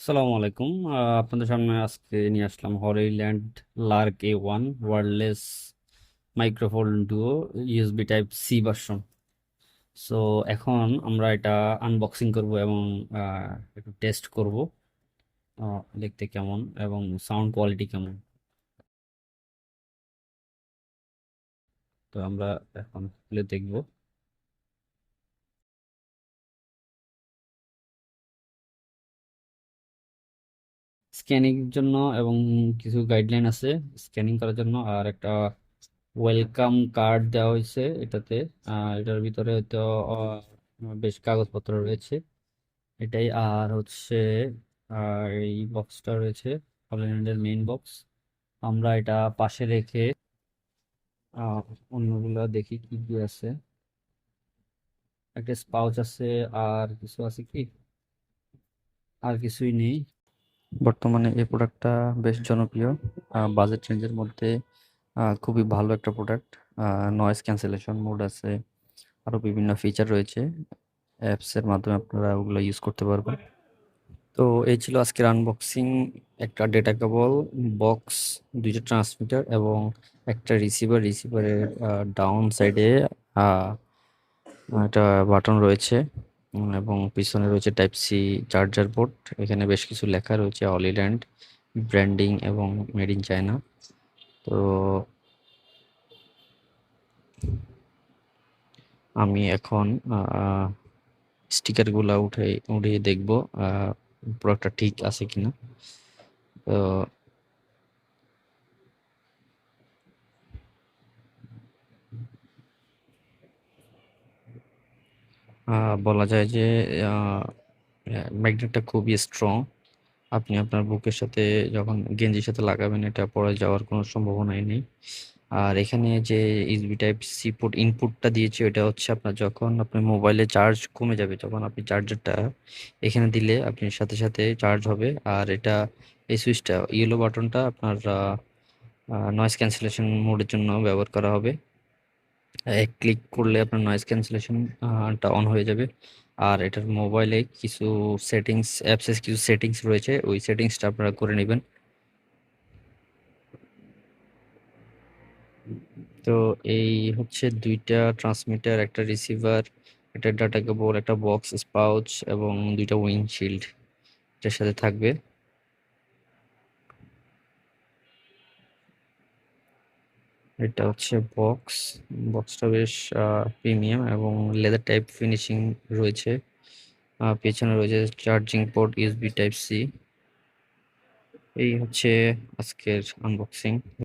আসসালামু আলাইকুম। আপনাদের সামনে আজকে নিয়ে আসলাম Hollyland lark A1 wireless microphone duo USB type C version. So এখন আমরা এটা আনবক্সিং করব এবং একটু টেস্ট করব দেখতে কেমন এবং সাউন্ড কোয়ালিটি কেমন। তো আমরা এখন খুলে দেখব। স্ক্যানিং জন্য এবং কিছু গাইডলাইন আছে স্ক্যানিং করার জন্য, আর একটা ওয়েলকাম কার্ড দেওয়া হয়েছে এটাতে। এটার ভিতরে হয়তো বেশ কাগজপত্র রয়েছে এটাই। আর হচ্ছে এই বক্সটা রয়েছে হলিল্যান্ডের মেইন বক্স। আমরা এটা পাশে রেখে আহ, অন্যগুলা দেখি কি কি আছে। একটা স্পাউচ আছে, আর কিছু আছে কি? আর কিছুই নেই। বর্তমানে এই প্রোডাক্টটা বেশ জনপ্রিয় বাজেট রেঞ্জের মধ্যে। খুবই ভালো একটা প্রোডাক্ট। নয়েজ ক্যান্সেলেশন মোড আছে, আরো বিভিন্ন ফিচার রয়েছে। অ্যাপস এর মাধ্যমে আপনারা ওগুলো ইউজ করতে পারবেন। তো এই ছিল আজকের আনবক্সিং। একটা ডেটা কেবল, বক্স, দুইটা ট্রান্সমিটার এবং একটা রিসিভারের ডাউন সাইডে একটা বাটন রয়েছে। এবং পিছনে রয়েছে টাইপ সি চার্জার পোর্ট। এখানে বেশ কিছু লেখা রয়েছে অলিল্যান্ড ব্র্যান্ডিং এবং মেড ইন চায়না। তো আমি এখন স্টিকার গুলা উঠিয়ে দেখবো প্রোডাক্টটা ঠিক আছে কিনা। তো বলা যায় যে ম্যাগনেটটা খুবই স্ট্রং। আপনি আপনার বুকের সাথে যখন গেঞ্জির সাথে লাগাবেন, এটা পড়ে যাওয়ার কোনো সম্ভাবনাই নেই। আর এখানে যে ইউএসবি টাইপ সি পোর্ট ইনপুটটা দিয়েছে, এটা হচ্ছে আপনার যখন আপনার মোবাইলে চার্জ কমে যাবে তখন আপনি চার্জারটা এখানে দিলে আপনি সাথে সাথে চার্জ হবে। আর এটা এই সুইচটা ইয়েলো বাটনটা আপনার নয়েজ ক্যান্সেলেশন মোডের জন্য ব্যবহার করা হবে। এক ক্লিক করলে আপনার নয়েজ ক্যান্সেলেশন টা অন হয়ে যাবে। আর এটার মোবাইলে কিছু সেটিংস, অ্যাপসেস কিছু সেটিংস রয়েছে, ওই সেটিংসটা আপনারা করে নেবেন। তো এই হচ্ছে দুইটা ট্রান্সমিটার, একটা রিসিভার, একটা ডাটা কেবল, একটা বক্স স্পাউচ এবং দুইটা উইন্ডশিল্ড এটার সাথে থাকবে। এটা হচ্ছে বক্স। বক্সটা বেশ প্রিমিয়াম এবং লেদার টাইপ ফিনিশিং রয়েছে। পেছনে রয়েছে charging port USB type C. এই হচ্ছে আজকের আনবক্সিং।